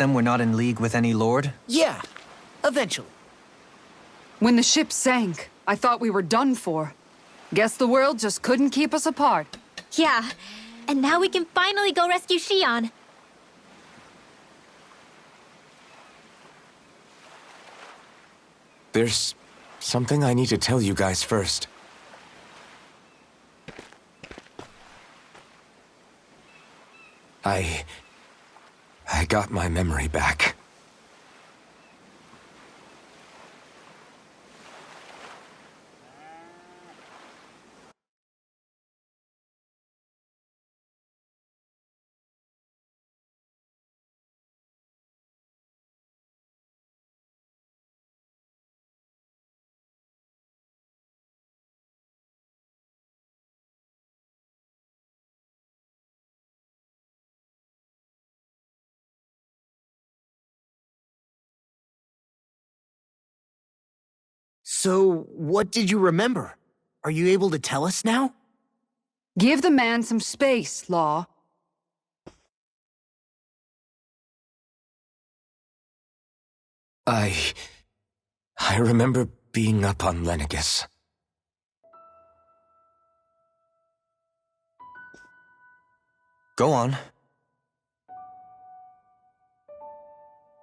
Then we're not in league with any lord? Yeah, eventually. When the ship sank, I thought we were done for. Guess the world just couldn't keep us apart. Yeah, and now we can finally go rescue Shion. There's something I need to tell you guys first. I got my memory back. So, what did you remember? Are you able to tell us now? Give the man some space, Law. I remember being up on Lenegis. Go on.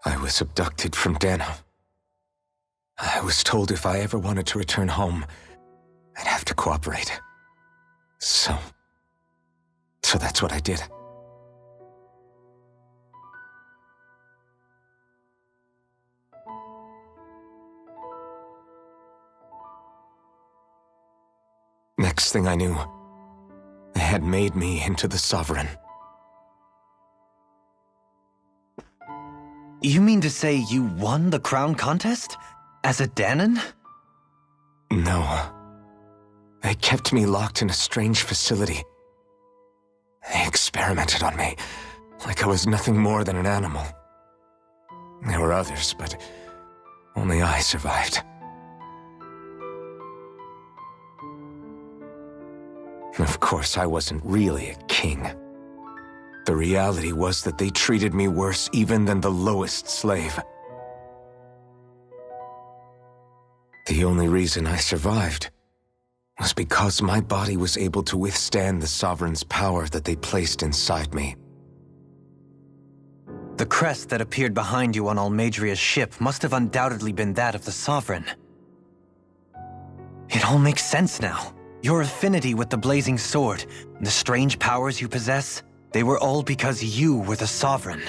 I was abducted from Dano. I was told if I ever wanted to return home, I'd have to cooperate. So that's what I did. Next thing I knew, they had made me into the Sovereign. You mean to say you won the crown contest? As a Dahnan? No. They kept me locked in a strange facility. They experimented on me, like I was nothing more than an animal. There were others, but only I survived. Of course, I wasn't really a king. The reality was that they treated me worse even than the lowest slave. The only reason I survived was because my body was able to withstand the Sovereign's power that they placed inside me. The crest that appeared behind you on Almeidria's ship must have undoubtedly been that of the Sovereign. It all makes sense now. Your affinity with the Blazing Sword, and the strange powers you possess, they were all because you were the Sovereign.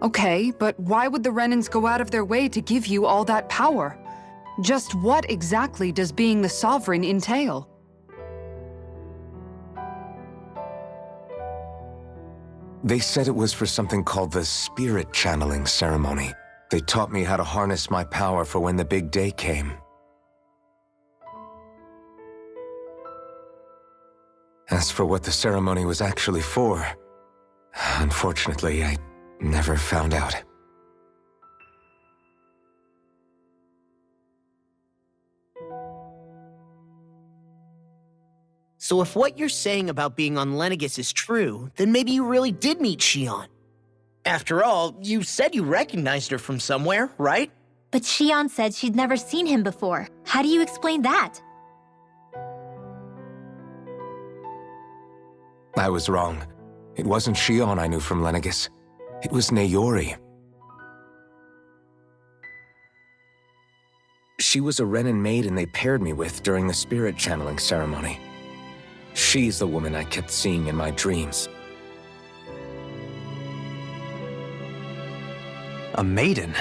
Okay, but why would the Renans go out of their way to give you all that power? Just what exactly does being the Sovereign entail? They said it was for something called the Spirit Channeling Ceremony. They taught me how to harness my power for when the big day came. As for what the ceremony was actually for, unfortunately, I never found out. So if what you're saying about being on Lenegis is true, then maybe you really did meet Shion. After all, you said you recognized her from somewhere, right? But Shion said she'd never seen him before. How do you explain that? I was wrong. It wasn't Shion I knew from Lenegis. It was Naori. She was a Renan maiden they paired me with during the spirit channeling ceremony. She's the woman I kept seeing in my dreams. A maiden?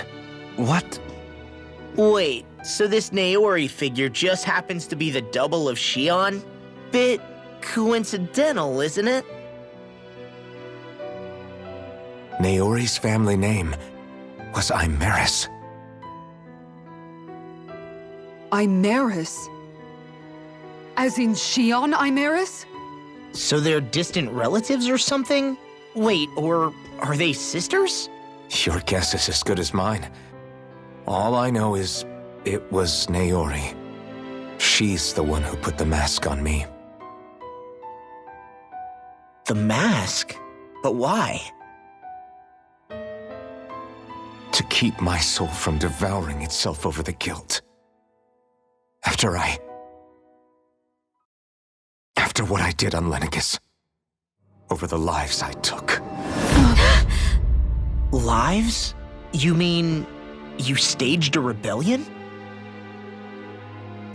What? Wait, so this Naori figure just happens to be the double of Shion? Bit coincidental, isn't it? Naori's family name was Imerys. Imerys? As in Shion Imerys? So they're distant relatives or something? Wait, or are they sisters? Your guess is as good as mine. All I know is it was Naori. She's the one who put the mask on me. The mask? But why? To keep my soul from devouring itself over the guilt. After what I did on Lenegis. Over the lives I took. Lives? You mean you staged a rebellion?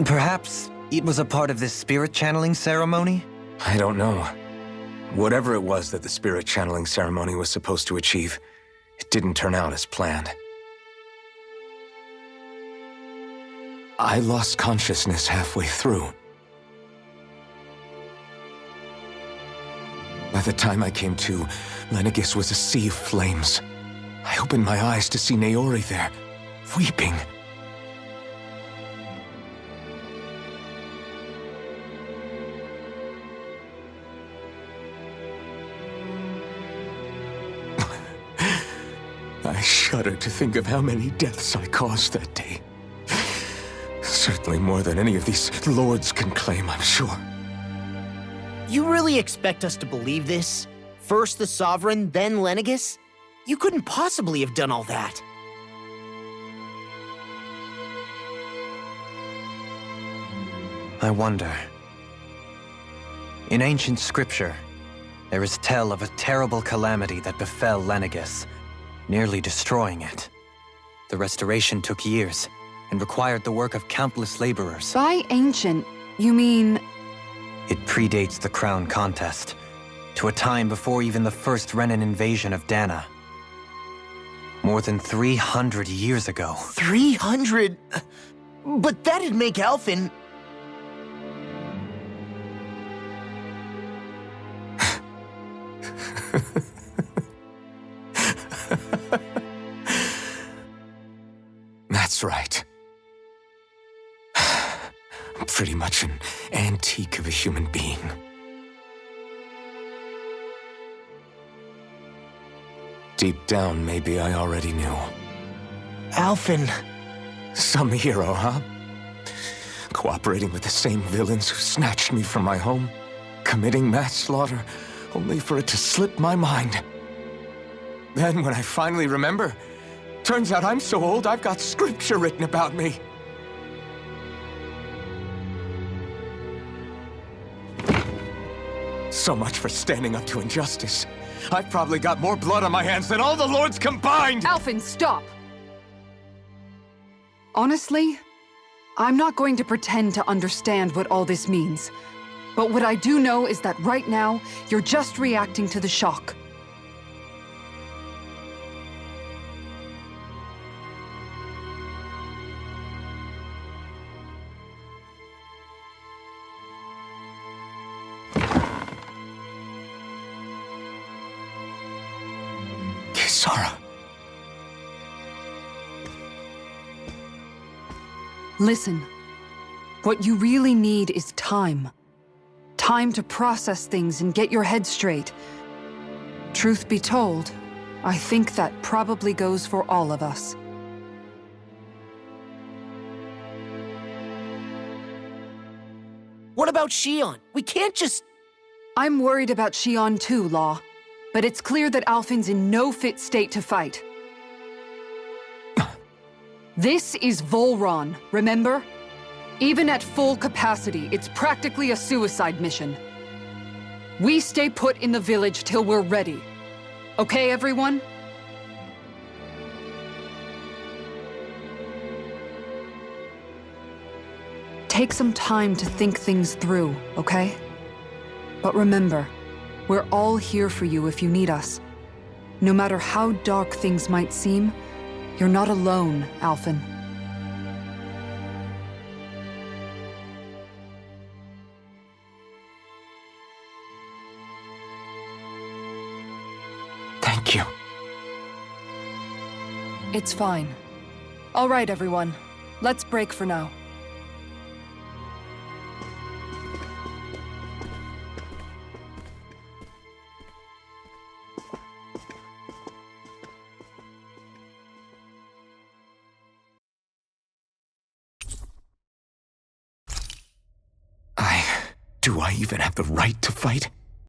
Perhaps it was a part of this spirit channeling ceremony? I don't know. Whatever it was that the spirit channeling ceremony was supposed to achieve, it didn't turn out as planned. I lost consciousness halfway through. By the time I came to, Lenegis was a sea of flames. I opened my eyes to see Naori there, weeping. I shudder to think of how many deaths I caused that day. Certainly more than any of these lords can claim, I'm sure. You really expect us to believe this? First the Sovereign, then Lenegis? You couldn't possibly have done all that. I wonder. In ancient scripture, there is tell of a terrible calamity that befell Lenegis, nearly destroying it. The restoration took years, and required the work of countless laborers. By ancient, you mean... It predates the crown contest, to a time before even the first Renan invasion of Dana. More than 300 years ago. 300? But that'd make Alphen... That's right. I'm pretty much an antique of a human being. Deep down, maybe I already knew. Alphen... Some hero, huh? Cooperating with the same villains who snatched me from my home, committing mass slaughter, only for it to slip my mind. Then, when I finally remember, turns out I'm so old I've got scripture written about me. So much for standing up to injustice. I've probably got more blood on my hands than all the lords combined! Alphen, stop! Honestly, I'm not going to pretend to understand what all this means. But what I do know is that right now, you're just reacting to the shock. Kisara. Listen, what you really need is time. Time to process things and get your head straight. Truth be told, I think that probably goes for all of us. What about Xion? We can't just... I'm worried about Xion too, Law. But it's clear that Alphen's in no fit state to fight. This is Volron, remember? Even at full capacity, it's practically a suicide mission. We stay put in the village till we're ready. Okay, everyone? Take some time to think things through, okay? But remember, we're all here for you if you need us. No matter how dark things might seem, you're not alone, Alphen. Thank you. It's fine. All right, everyone. Let's break for now. Do I even have the right to fight?